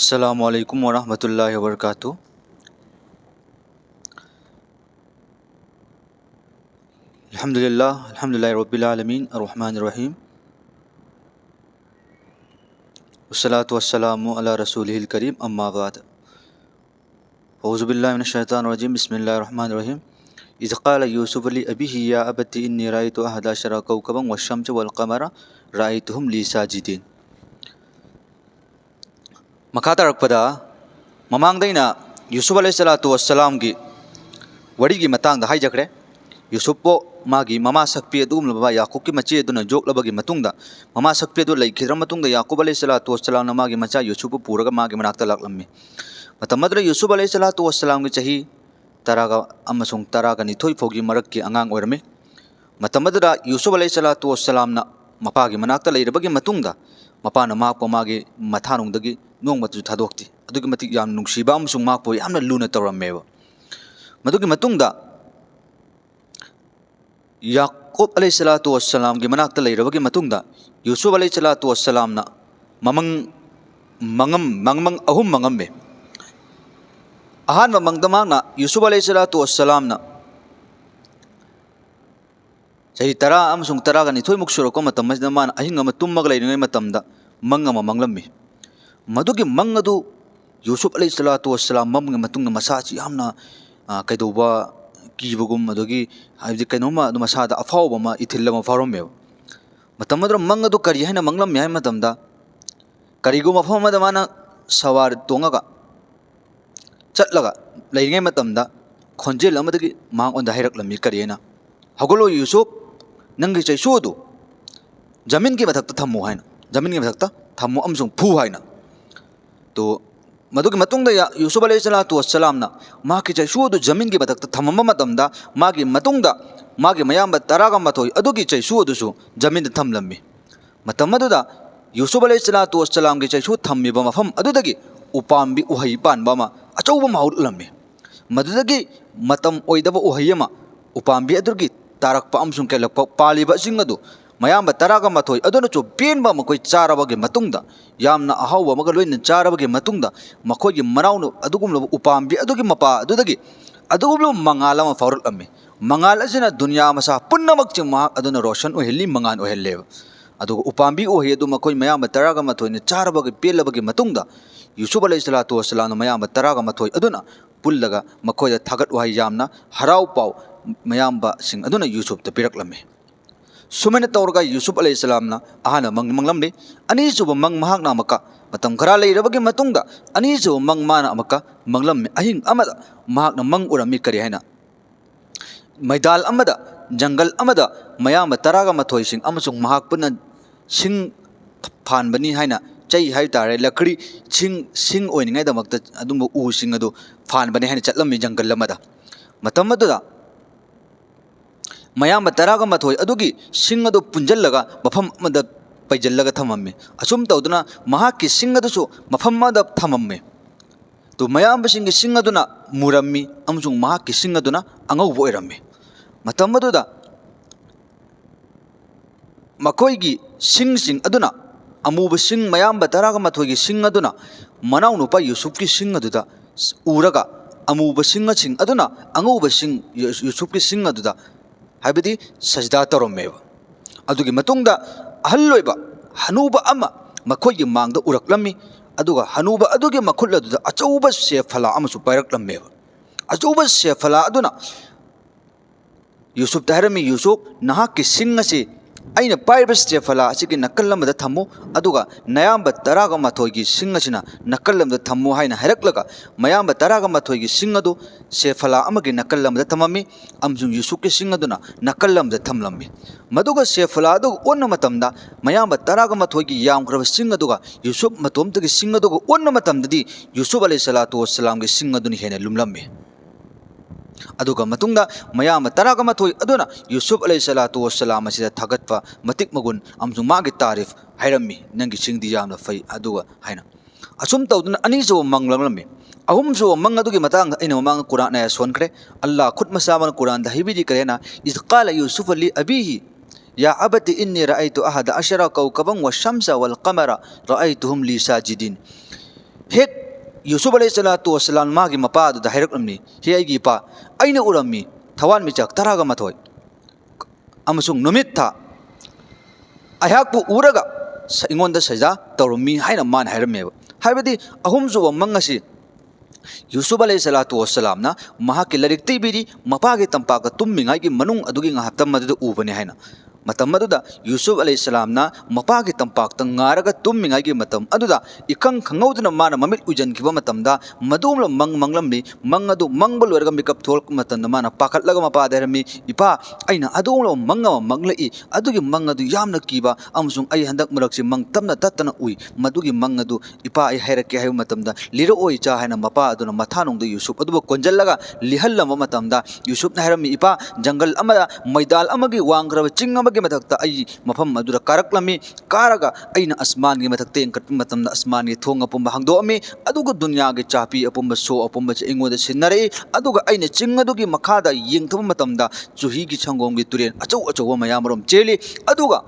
अस्सलामुअलैकुम वरहमतुल्लाहि वबरकातुहू। अल्हम्दुलिल्लाहि रब्बिल आलमीन अर्रहमानिर रहीम वस्सलातु वस्सलामु अला रसूलिहिल करीम अम्मा बाद। औज़ु बिल्लाहि मिनश शैतानिर रजीम बिस्मिल्लाहिर रहमानिर रहीम। इज़ क़ाला यूसुफ़ु लि अबीही या अबती इन्नी रअयतु अहद अशरा कौकबन वश्शम्स वल क़मरा रअयतुहुम ली साजिदीन। मखा तारकपदा ममांगदैना यूसुफ़ अलैहिस्सलातु वस्सलाम की वरीगी मतांगदा हाइजखरे। यूसुफ़पो मागी ममा सक्पी अदुगुमलबा याकूब की मचे अदुना जोक्लबगी मतुंगदा ममा सक्पी अदु लैखिद्र मतुंगदा याकूब अलैहिस्सलातु वस्सलामना मागी मचा यूसुफ़पु पुरगा मागी मनाक्ता लाक्लम्मी। मतमद्र यूसुफ़ अलैहिस्सलातु वस्सलाम की चही तरागा अमसुंग तरागा निथोई फोगी मरक्की अंगांग ओइरमी। मतमद्र यूसुफ़ अलैहिस्सलातु वस्सलामना मपागी मनाक्ता लैरबगी मतुंगदा मपाना माकपो मागी मथानुंगदगी नोंगमतु थादोक्ति अदुगी मतिक याम नुंगसीबा अमसुंग माकपो यामना लूना तौरम्मेबा। मदुगी मतुंगदा याकूब अलैहिस्सलातु वस्सलाम की मनाक्ता लैरबगी मतुंगदा यूसुफ़ अलैहिस्सलातु वस्सलामना मंगम अहुम मंगम्मे। अहानबा मंगदमांगना यूसुफ़ अलैहिस्सलातु वस्सलामना चही तरा अमसुंग तरागा निथोइमुक सुरको मतमसदा माना अहिंग अमा तुम्मगा लैरिङै मतमदा मंग अमा मंगलम्मी। मदुगी मंग अदु यूसुफ़ अलैहिस्सलातु वस्सलाम ममगे मतुंगना मसाची यामना कैदौबा कीबगुम अदुगी हाइबदि कैनोमा अदु मसादा अफाउबा अमा इथिल अमा फाउरम्मेबा। मतमद्र मंग अदु करी हाइना मंगलम्मी हाइ मतमदा करीगुम मफम अमदा माना सवार तोंगगा चटलगा लैरिङै मतमदा खोंजेल अमदगी मांगओंदा हाइरक्लम्मी करी हाइना हगोलो यूसुफ़ नंगी चैसुदु जमीन की मथक्ता थम्मो हाइना जमीन की मथक्ता थम्मो अमसुंग फू हाइना। तो मदुगी मतुंगदा यूसुफ़ अलैहिस्सलातु वस्सलामना माकी चैसुदु जमीन की मथक्ता थम्मबा मतमदा मागी मतुंगदा मागी मयाम तरागा मथोई अदुगी चैसुदुसु जमीन थम्लम्मी। मतमदुदा यूसुफ़ अलैहिस्सलातु वस्सलाम की चैसु थम्मिबा मफम अदुदगी उपाम्बी उहई पानबा अमा अचौबा अमा हौरक्लम्मी। मदुदगी मतम ओइदबा उहई अमा उपाम्बी अदुगी तारकपा अमसुंग केलक्पा पालिबा सिंग अदु मयाम तरागा मथोई अदुनचु पेनबा मखोई चारबगी मतुंगदा यामना अहाउबा अमगा लोइना चारबगी मतुंगदा मखोइगी मनाउनु अदुगुमलबा उपाम्बी अदुगी मपा अदुदगी अदुगुमलबा मंगाल अमा फाउरक्लम्मी। मंगाल असिना दुनिया मसा पुन्नमकचिंग महाक अदुना रोशन ओइहल्ली मंगान ओइहल्लेबा। अदुगा उपाम्बी ओहि अदु मखोइ मयाम तरागा मथोइना चारबगी पेलबगी मतुंगदा यूसुफ़ अलैहिस्सलातु वस्सलामना मयाम तरागा मथोइ अदुना पुल्लगा मखोइदा थागत वाहि यामना हराउ पाउ मयाम सिंग अदुना यूसुफ़ता पिरक्लम्मी। सुमन तौरगा यूसुफ़ अलैहिस्सलामना अहाना मंगलम्मी अनीसुबा मंग महाकना अमका मतम खरा लैरबगी मतुंगदा अनीसुबा मंग माना अमका मंगलम्मी अहिंग अमदा महाकना मंग उरम्मी करी हाइना मैदाल अमदा जंगल अमदा मयाम तरागा मथोइ सिंग अमसुंग महाक पुन्ना सिंग फानबनी हाइना चै हाइ तारे लकड़ी सिंग ओइनिङैदमक्ता अदुम्बा उ सिंग अदु फानबनी हाइना चटलम्मी जंगल अमदा। मतमदुदा मयाम तरागा मथोइ अदुगी सिंग अदु पुंजल्लगा मफम अमदा पैजल्लगा थमम्मी। असुम तौदुना महाकी सिंग अदुसु मफम अमदा थमम्मी। तो मयाम सिंगी सिंग अदुना मुरम्मी अमसुंग महाकी सिंग अदुना अंगौबा ओइरम्मी। मतमदुदा मखोइगी सिंग सिंग अदुना अमूब सिंग मयाम तरागा मथोइगी सिंग अदुना मनाउ नुपा यूसुफ़ की सिंग अदुदा उरगा अमूब सिंग सिंग अदुना अंगौबा सिंग यूसुफ़ की सिंग अदुदा हाइबदी सजदा तौरम्मेबा। अदुगी मतुंगदा अहल लोइबा हनूबा अमा मखोइगी मांगदा उरक्लम्मी अदुगा हनूबा अदुगी मखुल अदुदा अचौबा सेफला अमसु पाइरक्लम्मेबा। अचौबा सेफला अदुना यूसुफ़ ताहरमी यूसुफ़ नहाकी सिंग असी अइना पाइबा सेफला असिगी नक्कल अमदा थम्मो अदुगा नयाम तरागा मथोइगी सिंग असिना नक्कल अमदा थम्मो हाइना हाइरक्लगा मयाम तरागा मथोइगी सिंग अदु सेफला अमगी नक्कल अमदा थमम्मी अमसुंग यूसुफ़ की सिंग अदुना नक्कल अमदा थमलम्मी। मदुगा सेफला अदु ओन्न मतमदा मयाम तरागा मथोइगी यामख्रबा सिंग अदुगा यूसुफ़ मतोमतगी सिंग अदुगा ओन्न मतमददी यूसुफ़ अलैहिस्सलातु वस्सलाम की सिंग अदुनि हेना लुमलम्मी। अदुगा मतुंगदा मयाम तरागा मथोइ अदुना यूसुफ़ अलैहिस्सलातु वस्सलाम असिदा थागतपा मतिक मगुन अमसुंग मागी तारीफ हाइरम्मी नंगी सिंगदी यामना फै अदुगा हाइना। असुम तौदुना अनीसुबा मंगलम्मी अहुमसुबा मंग अदुगी मतांग अइना ममांग कुरान आया सोनख्रे अल्लाह खुद मसाबन कुरान दा हिबिदी करेना इज़ क़ाला यूसुफ़ु लि अबीही या अबती इन्नी रअयतु अहद अशरा कौकबन वश्शम्स वल क़मरा रअयतुहुम ली साजिदीन। हेक यूसुफ अलैहिस्सलातु वस्सलाम मागी मपा अदुदा हायरक्लमनी हे आइगी इपा अइना उरम्मी थवान मिचक तरागा मथोय अमसुंग नुमित था अहाकपु उरगा इंगोंदा सजा तौरमी हाइना मान हायरमेब हाइबदी अहुम जुब मंग असि यूसुफ अलैहिस्सलातु वस्सलाम ना महाके लरिक तीबिरी मपागे तंपाका तुम्मिंगाई की मनुंग अदुगी ngahaptam मदुदा उबने हाइना मतम अदुदा यूसुफ अलैहिस्सलाम ना मपागे तंपाक ngaरागा तुम्मिंगाई मतम अदुदा इखंग खंगौदना माना ममित उजनखिबा मतमदा मदुमलो मंग मंगलमबी मंग अदु मंगबल वरगा मिकअप थोलक मतन माना पाखतलगा मपा देरमी इपा अइना अदुमलो मंग मंगलई अदुगी मंग अदु यामना कीबा अमसुंग अइ हंदक मरकसि मंग तमना ततना उई मदुगी मंग अदु इपा अइ हैरके हाय मतमदा लिरो ओइ चा हायना मपा अदुना मथानुंगदु यूसुफ अदुबो कोंजलगा लिहल्लम मतमदा यूसुफ ना हैरमी इपा जंगल अमदा मैदाल अमगी वांग्रब चिंग के मथक्ता अई मफम अदुरा कारकलमी कारगा अइना अस्मान के मथक्ते इंकट मतमदा अस्मान के थोंग अपुंबा हंगदोअमी अदुगा दुनिया के चापी अपुंबा सो अपुंबा चे इंगोदा सिनरे अदुगा अइना चिंग अदुगी मखादा येंगथब मतमदा चुही की छंगोम की तुरेन अचौ अचौ मयामरोम चेली अदुगा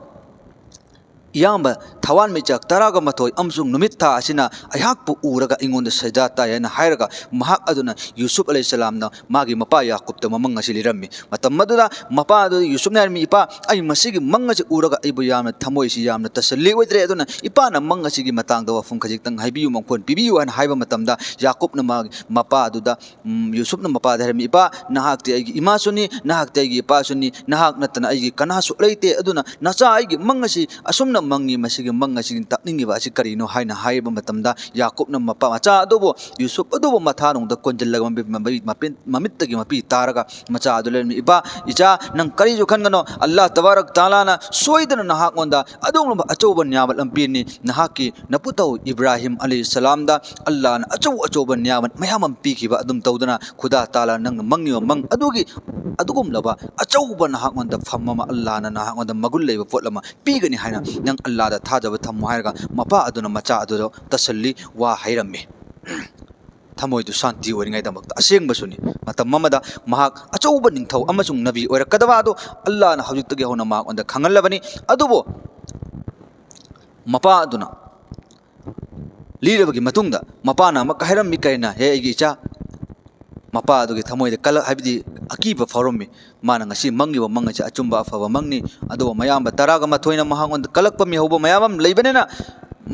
याम थवान मिचक तरागा मथोय अमसुंग नुमित था असिना अहाकपु उरगा इंगोंदा सजा तायना हायरगा महाक अदुना यूसुफ अलैहिस्सलाम ना मागी मपा याकूब त ममंग असि लिरम्मी मतम मदुदा मपा अदु यूसुफ नारमी इपा अइ मसिगी मंग असे उरगा अइबु यामना थमोयसि यामना तसल्ली ओइद्रे अदुना इपा ना मंग असिगी मतांग द वफुं खजिक्तंग हाइबियु मंगफोन पिबियु हान हाइबा मतमदा याकूब ना मागी मपा अदुदा यूसुफ ना मपा धरमी इपा नाहाकते अइगी इमा सुनी नाहाकते अइगी इपा सुनी नाहाक नतना अइगी कनासु लैते अदुना नचा अइगी मंग असि असुमना मंगी मसिगी मंग असि तकनिंगी बासि करिनो हाइना हाइबा मतमदा याकूब ना मपा मचा अदुबो यूसुफ अदुबो मथानुंगदा कोंजल्लगा ममित्तगी मपी तारगा मचा अदुलेमी इपा इचा नंग करिजु खनगनो अल्लाह तबारक ताला ना सोइदना नाहाकोंदा अदुंगबा अचौबा न्यामत लंपीनी नाहाकी नपुतौ इब्राहिम अलैहिस्सलाम दा अल्लाह ना अचौबा न्यामत मयाम पीखिबा अदुम तौदना खुदा ताला नंग मंगियो मंग अदुगी अदुगुम लबा अचौबा नाहाकोंदा फम्मा अल्लाह ना नाहाकोंदा मगुल लेबा पोटलमा पीगनी हाइना नंग अल्लाह दा थाजबा थम्मो हायरगा मपा अदुना मचा अदुदो तसल्ली वा हायरम्मी थमोइदु शांति ओरिङाइदमक्ता असेंबसुनी मतम ममदा महाक अचौबा निंगथौ अमसुंग नबी ओइरकदबा अदु अल्लाह ना हौजिक्तगे होना माक ओंदा खंगलबनी अदुबो मपा अदुना लीरबगी मतुंगदा मपाना अमक हायरम्मी करिना हे एगी इचा मपा अदुगी थमोइदा कल हाइबदी अकीबा फौरम्मी माना ngasi mangiba mangase achumba afaba mangni adu mayamba taraga mathoina mahangonda kalakpa mi hobo mayamam leibanena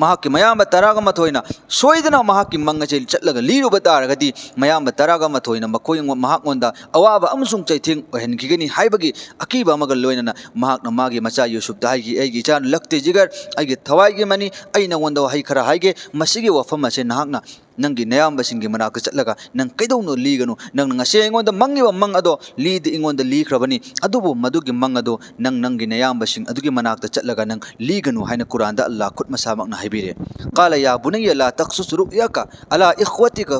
mahakki mayamba taraga mathoina soidana mahakki mangase chatlaga liru bataragadi mayamba taraga mathoina makoi mahakonda awaba amsung chaithing ohenkigani haibagi akiba amaga loinana mahakna magi macha yusuf daigi eigi chan lakte jigar aigi thawai gi mani aina wonda hai khara haige masigi wafam ase nahakna नंगी नयाम सिंगी मनाक चलगा नंग कैदौनो लीगनु नंग ngase इंगोंदा मंगिबा मंग अदो लीद इंगोंदा लीख्रबनी अदुबो मदुगी मंग अदो नंग नंगी नयाम सिंग अदुगी मनाक चलगा नंग लीगनु हाइना कुरान दा अल्लाह खुद मसामकना हाइबिरे काला या बुनय्या ला तखसुस रुयका अला इख्वतिका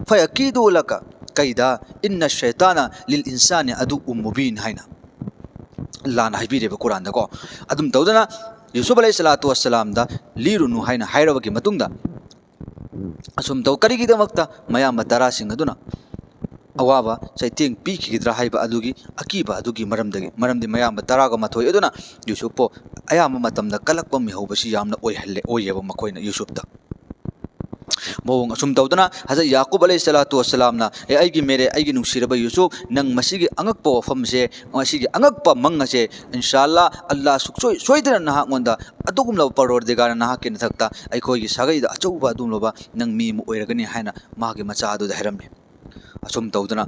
फयकीदु लका कैदा इन्न शैताना लिल इंसानि अदुउ मुबीन हाइना अल्लाह ना हाइबिरे कुरान दा को अदुम तौदना यूसुफ अलैहिस्सलातु वस्सलाम दा लीरुनु हाइना हाइरबगी मतुंगदा असुम तौ करिगिदमक्ता मयाम तरा सिंग अदुना अवाबा चैतेंग पीखिगिद्रा हाइबा अदुगी अकीबा अदुगी मरमदि मयाम तरागा मथोय अदुना यूसुफपो अयाम मतमदा कलकपा मिहौबसि यामना ओइहल्ले ओइयेबा मखोइना यूसुफता मोंग असुम तौदना हजरत याकूब अलैहिस्सलातु वस्सलाम ना ए आइगी मेरे आइगी नुसिरबा यूसुफ नंग मसिगी अंगकपा वफमसे मसिगी अंगकपा मंगसे इंशाअल्लाह अल्लाह सुखसोय सोइदना नाहागोंदा अदुगुमला परवरदिगार नाहाके नथक्ता अइखोइगी सागैदा अचौबा अदुमलोबा नंग मी मु ओइरगनी हाइना मागे मचा अदुदा हैरमने असुम तौदना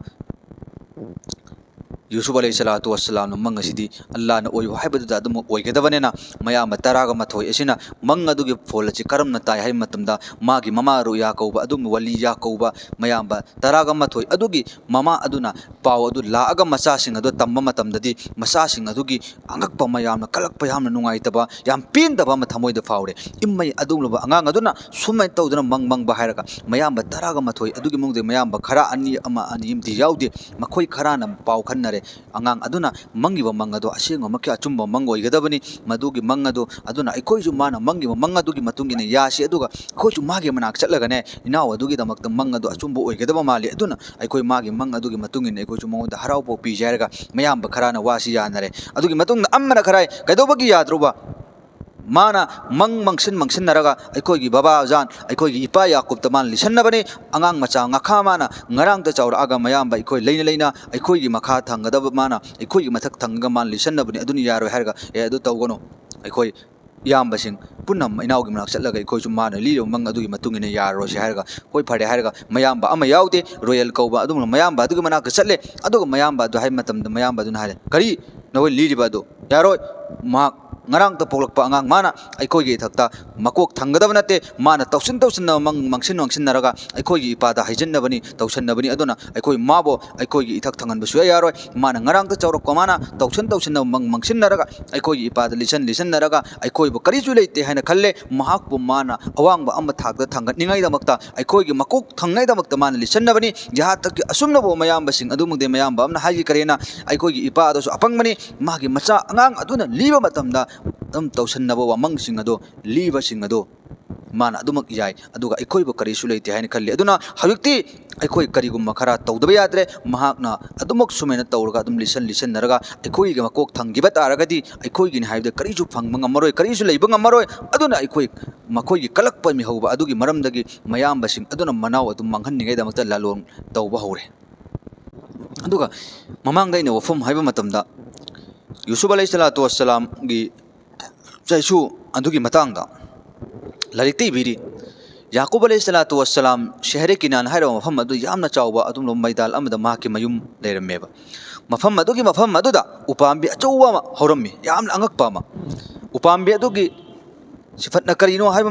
यूसुफ अलैहिस्सलातु वस्सलाम मंग असिदी अल्लाह ना ओइयो हाइबदुदा अदुम ओइगदबनेना मयाम तरागा मथोय एसिना मंग अदुगी फोलचि करमना ताय हाइ मतमदा मागी ममा रु या कौबा अदुम वली या कौबा मयाम तरागा मथोय अदुगी ममा अदुना पाव अदु लाअगा मचा सिंग अदु तम्बा मतमददी मचा सिंग अदुगी अंगकपा मयाम कलकपा यामना नुंगाइतबा याम पिनदबा मथमोइदा फावरे इम्मय अदुमलोबा अंगांग अदुना सुमै तौदना मंग मंग बाहायरगा मयाम तरागा मथोय अदुगी मुंगदे मयाम खरा अनि अमा अनि इमदि याउदे मखोय खराना पाव खन्नरे अंगांग अदुना मंगिबा मंग अदो असेंग मक्या अचुंबा मंग ओइगदबनी मदुगी मंग अदो अदुना अइखोइजु माना मंगिबा मंग अदुगी मतुंगिने यासि अदुगा अखोइजु मागे मनाक चलगने इनाव अदुगी दमक्ता मंग अदो अचुंबा ओइगदबा माले अदुना अइखोइ मागे मंग अदुगी मतुंगिने अइखोइजु मंगोदा हराउपो पिजायरगा मयाम खराना वासि यानरे अदुगी मतुंग अम्मना खराय कैदोबगी याद्रुबा माना मंग मंगसिन मंगसिन नरगा अखोगी बाबा जान अखोगी इपा याकूब तमान लिसन्नबने अंगांग मचा ngakha mana ngarang ta chawra aga mayam ba अखोई लेना लेना अखोगी मखा थंगदब माना अखोगी मथक थंगगा मान लिसन्नबने अदुनि यारो हरगा ए अदु तौगनो अखोई यामबसिंग पुनम इनाउगी मनाक चलगा अखोई सु माना लिरो मंग अदुगी मतुंगिने यारो से हरगा कोई फडे हरगा mayam ba ama yaudे royal कौबा अदुम mayam ba अदुगी मनाक चले अदुग mayam ba अदु हाय मतम mayam ba अदुन हाले करी नोय लिरिबा अदु यारो मा ngarang ta poklakpa angang mana अखोगी थक्ता मकोक थंगदब नते माना तौसिन तौसिन मंग मंगसिन मंगसिन नरगा अखोगी इपादा हाइजन्नबनी तौसन्नबनी अदुना अखोई माबो अखोगी इथक थंगनबसु यारोय माना ngarang ta चौरको माना तौसिन तौसिन मंग मंगसिन नरगा अखोगी इपादा लिसन लिसन नरगा अखोई बो करिजु लेते हाइना खल्ले महाक बो माना अवांग बा अम थागदा थंगनिंगाई दमक्ता अखोगी मकोक थंगाई दमक्ता माना लिसन्नबनी जहा तक असुमनबो मयाम बसिंग अदुमगदे मयाम बा अमना हाजी करेना अखोगी इपादसु अपंगमनी मागी मचा अंगांग अदुना लीबा मतमदा दम तौसन्नबो वामंगसिंग अदो लीबसिंग अदो माना अदुमक याय अदुगा अखोइबो करिसु लेते हाइना खल्ले अदुना हविक्ति अखोई करिगुम खरा तौदबा याद्रे महाकना अदुमक सुमेना तौरगा अदुम लिसन लिसन नरगा अखोइगे मकोक थंगिबा तारगदी अखोइगिन हाइबदे करिजु फंगबा ngमरोय करिजु लेबा ngमरोय अदुना अखोइ मखोइगी कलकपा मिहौबा अदुगी मरमदगी मयामबसिंग अदुना मनाव अदुम मांगहन्निगै दमक्ता लालोन तौबा हौरे अदुगा ममांगदैना वफम हाइबा मतमदा यूसुफ अलैहिस्सलातु वस्सलाम गी जैसु अदुगी मतंगदा ललिते बिरी याकूब अलैहिस्सलातु वस्सलाम शहरे किनान हाइरो मफम अदु यामना चावबा अदुम लो मैदाल अमदा माके मयुम लेरमेबा मफम अदुदा उपाम्बी अचौवा हौरम्मी यामना अंगकपा मा उपाम्बी अदुगी सिफतना करिनो हाइबा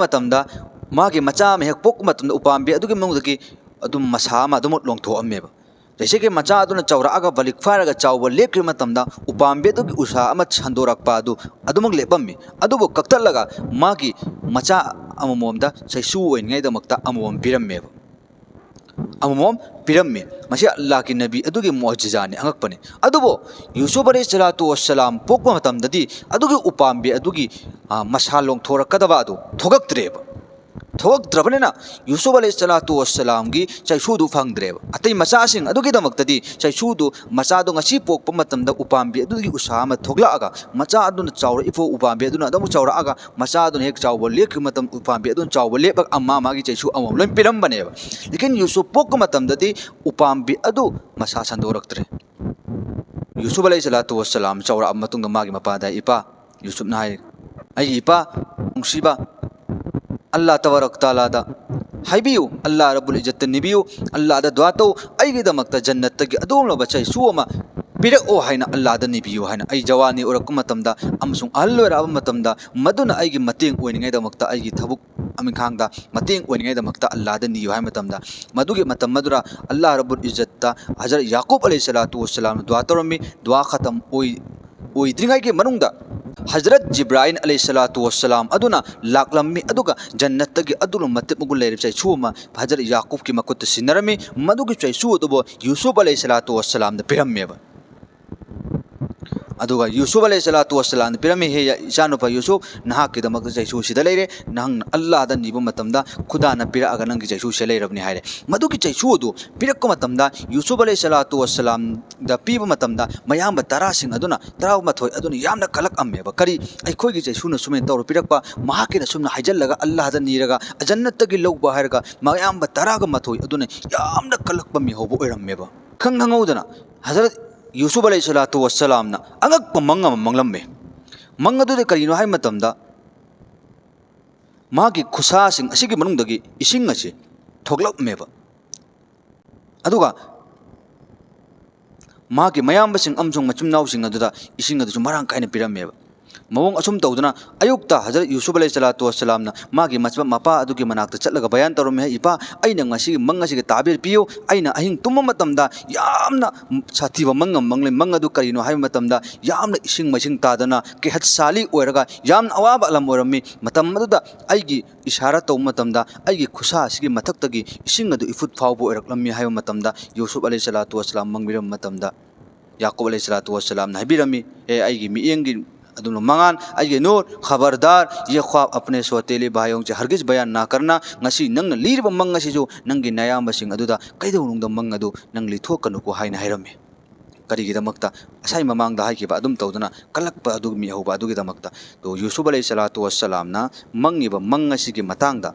मतमदा मागे मचा मेहक पोक मतमदा उपाम्बी अदुगी मनुदगी अदुम मसा मा अदुम लोंथोअमेबा जैसे कि मचा अदुना चौरागा बलिक फारगा चावबा लेक्रि मतमदा उपाम्बी अदुगी उसा अमा छंदोरकपा अदुमक लेपम्मी अदुबो कक्तलगा मागी मचा अममोमदा सैसु ओइनगैदमक्ता अममोम पिरम्मेबा अममोम पिरम्मे मसी अल्लाह की नबी अदुगी मुअजिजाने अंगकपने अदुबो यूसुफ अलैहिस्सलातु वस्सलाम पोकपा मतमददी अदुगी उपाम्बी अदुगी मसा लोंथोरकदबा अदु थोगक्त्रेबा थोगक्त्रबनेना यूसुफ अलैहिस्सलातु वस्सलाम गी चैसुदु फंगद्रेबा अतै मचासिंग अदुगी दमक्तदी चैसुदु मचादो ngasi पोकपा मतमदा उपाम्बी अदुगी उसामा थोगलागा मचा अदुना चावरा इफो उपाम्बी अदुना अदमु चावरागा मचा अदुना हेक चावबा लेक मतम उपाम्बी अदुना चावबा लेपक अम्मा मागी चैसु अमम लोन पिरम्बनेबा लेकिन यूसुफ पोक मतमददी उपाम्बी अदु मसा संदोरक्त्रे यूसुफ अलैहिस्सलातु वस्सलाम चावरा मतुंग मागी मपादा इपा यूसुफ ना हाय आई इपा मुंसीबा अल्लाह तबारक ताला दा हाइबियु अल्लाह रब्बुल इज्जत निबियु अल्लाह दा दुआ तो अइगे दमक्ता जन्नत तगी अदोम लो बचै सुमा पिरक ओ हाइना अल्लाह दा निबियु हाइना अइ जवानी उरक मतमदा अमसुंग अल्लोरा मतमदा मदुना अइगे मतेंग ओइनिगै दमक्ता अइगे थबुक अमिखांगदा मतेंग ओइनिगै दमक्ता अल्लाह दा नियु हाइ मतमदा मदुगे मतम मदुरा अल्लाह रब्बुल इज्जत ता हजरत याकूब अलैहिस्सलातु वस्सलाम दुआ तोरमी दुआ खत्म ओइद्रिंगै के मनुंगदा हजरत जिब्राइल अलैहिस्सलातु वस्सलाम अदुना लाकलम्मी अदुगा जन्नत तगी अदुल मते मुगुल लेर चैसुमा हजरत याकूब की मकुत सिनरमी मदुगी चैसु अदुबो यूसुफ अलैहिस्सलातु वस्सलाम द पिरम्मेबा अदुगा यूसुफ अलैहिस्सलातु वस्सलाम पिरमी हे इचानुपा यूसुफ नहा के दमक चैसु सिदा लेरे नहंग अल्लाह दा निबो मतमदा खुदा न पिरा अगा नंगी चैसु से लेरबनी हाइरे मदुगी चैसु अदु पिरक मतमदा यूसुफ अलैहिस्सलातु वस्सलाम दा पीब मतमदा मयाम तरा सिंग अदुना तरा मथोय अदुना यामना कलक अम्मेबा करी अखोगी चैसु न सुमेन तौर पिरकपा महाके न सुमना हाइजल्लगा अल्लाह दा नीरगा जन्नत तगी लौबा हाइरगा मयाम तरागा मथोय अदुना यामना कलक पम्मी होबो ओइरम्मेबा खंगंगौदना हजरत यूसुफ अलैहिस्सलातु वस्सलाम ना अंगक मंग मंगलम्मे मंग अदुदे करिनो हाइ मतमदा मागी खुसा सिंग असिगी मनुंगदगी इसिंग असे थोगलम्मेबा अदुगा मागी मयामबसिंग अमसुंग मचुमनावसिंग अदुदा इसिंग अदुसु मरांग काइना पिरम्मेबा मवोंग असुम तौदना अयुक्ता हजरत यूसुफ अलैहिस्सलातु वस्सलाम ना मागी मचबा मपा अदुगी मनाक्ता चलगा बयान तौरमे इपा अइना ngasi मंग असिगे ताबीर पियो अइना अहिंग तुम मतमदा यामना साथीबा मंग मंगले मंग अदु करिनो हाइ मतमदा यामना इसिंग मसिंग तादना के हत साली ओरगा याम अवाब अलम ओरमी मतम मदुदा अइगी इशारा तौ मतमदा अइगी खुसा असिगे मथक्तगी इसिंग अदु इफुट फावबो ओरकलम्मी हाइ मतमदा यूसुफ अलैहिस्सलातु वस्सलाम मंगबिरम मतमदा याकूब अलैहिस्सलातु वस्सलाम ना हाइबिरमी ए अइगी मियंगी अदुन मंगान अइगे नूर खबरदार ये ख्वाब अपने सोतेले भाइयों से हरगिज बयान ना करना ngasi नंग लीरब मंग असिजु नंगी नयामबसिंग अदुदा कैदौनुंग मंग अदु नंग लिथोकनु को हाइना हाइरमे ꯀꯔꯤꯒꯤꯗꯃꯛꯇ ꯑꯁꯥꯏ ꯃꯃꯥꯡꯗ ꯍꯥꯏꯈꯤꯕ ꯑꯗꯨꯝ ꯇꯧꯗꯨꯅ ꯀꯜꯂꯛꯄ ꯑꯗꯨ ꯃꯤꯍꯧꯕ ꯑꯗꯨꯒꯤꯗꯃꯛꯇ ꯇꯣ ꯌꯨꯁꯨꯞ ꯑꯂꯩꯍꯤꯁꯁꯂꯥꯇꯨ ꯋꯥꯁꯁꯂꯥꯝꯅ ꯃꯪꯉꯤꯕ ꯃꯪ ꯑꯁꯤꯒꯤ ꯃꯇꯥꯡꯗ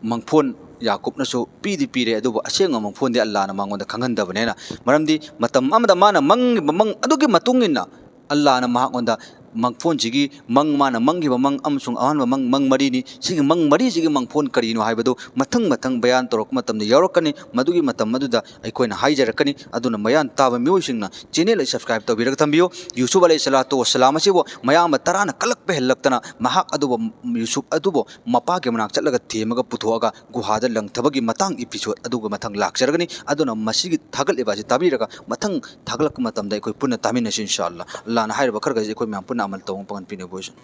ꯃꯪꯐꯣꯟ ꯌꯥꯀꯨꯞꯅꯁꯨ ꯄꯤꯗꯤ ꯄꯤꯔꯦ ꯑꯗꯨꯕꯨ ꯑꯁꯦꯡꯕ ꯃꯪꯐꯣꯟꯗꯤ ꯑꯜꯂꯥꯍꯅ ꯃꯉꯣꯟꯗ ꯈꯪꯍꯟꯗꯕꯅꯦꯅ ꯃꯔꯝꯗꯤ ꯃꯇꯝ ꯑꯃꯗ ꯃꯥꯅ ꯃꯪꯉꯤꯕ ꯃꯪ ꯑꯗꯨꯒꯤ ꯃꯇꯨꯡ ꯏꯟꯅ ꯑꯜꯂꯥꯍꯅ ꯃꯉꯣꯟꯗ ꯃꯪꯐꯣꯟꯁꯤꯒꯤ ꯃꯪ ꯃꯥꯅ ꯃꯪꯈꯤꯕ ꯃꯪ ꯑꯃꯁꯨꯡ ꯑꯍꯥꯟꯕ ꯃꯪ ꯃꯔꯤꯅꯤ ꯁꯤꯒꯤ ꯃꯪ ꯃꯔꯤꯁꯤꯒꯤ ꯃꯪꯐꯣꯟ ꯀꯔꯤꯅꯣ ꯍꯥꯏꯕꯗꯨ ꯃꯊꯪ ꯃꯊꯪ ꯕꯌꯥꯟ ꯇꯧꯔꯛꯄ ꯃꯇꯝꯗ ꯌꯥꯎꯔꯛꯀꯅꯤ ꯃꯗꯨꯒꯤ ꯃꯇꯝ ꯑꯗꯨꯗ ꯑꯩꯈꯣꯏꯅ ꯍꯥꯏꯖꯔꯛꯀꯅꯤ ꯑꯗꯨꯅ ꯃꯌꯥꯝ ꯇꯥꯕ ꯃꯤꯑꯣꯏꯁꯤꯡꯅ ꯆꯦꯅꯦꯜ ꯑꯁꯤ ꯁꯕꯁꯀ꯭ꯔꯥꯏꯕ ꯇꯧꯕꯤꯔꯒ ꯊꯝꯕꯤꯌꯨ ꯌꯨꯁꯨꯞ ꯑꯂꯩꯍꯤꯁꯁꯂꯥꯇꯨ ꯋꯥꯁꯁꯂꯥꯝ ꯑꯁꯤꯕꯨ ꯃꯌꯥꯝꯕ ꯇꯔꯥꯅ ꯀꯜꯂꯛꯄ ꯍꯦꯜꯂꯛꯇꯅ ꯃꯍꯥꯛ ꯑꯗꯨꯕꯨ ꯌꯨꯁꯨꯞ ꯑꯗꯨꯕꯨ ꯃꯄꯥꯒꯤ ꯃꯅꯥꯛ ꯆꯠꯂꯒ ꯊꯦꯝꯃꯒ ꯄꯨꯊꯣꯛꯑꯒ ꯒꯨꯍꯥꯗ ꯂꯪꯊꯕꯒꯤ ꯃꯇꯥꯡ ꯏꯄꯤꯁꯣꯗ ꯑꯗꯨꯒ ꯃꯊꯪ ꯂꯥꯛꯆꯔꯒꯅꯤ ꯑꯗꯨꯅ ꯃꯁꯤꯒꯤ ꯊꯥꯒꯠꯂꯤꯕ ꯑꯁꯤ ꯇꯥꯕꯤꯔꯒ ꯃꯊꯪ ꯊꯥꯒꯠꯂꯛꯄ ꯃꯇꯝꯗ ꯑꯩꯈꯣꯏ ꯄꯨꯟꯅ ꯇꯥꯃꯤꯟꯅꯁꯤ ꯏꯟꯁꯥ ꯑꯜꯂꯥ ꯑꯜꯂꯥꯍꯅ ꯍꯥꯏꯔꯤꯕ ꯈꯔꯒꯁꯤ ꯑꯩꯈꯣꯏ ꯃꯌꯥꯝ ꯄꯨꯟꯅ ꯑꯃꯜ ꯇꯧꯕ ꯄꯥꯡꯒꯟ ꯄꯤꯅꯕ ꯑꯣꯏꯁꯅꯨ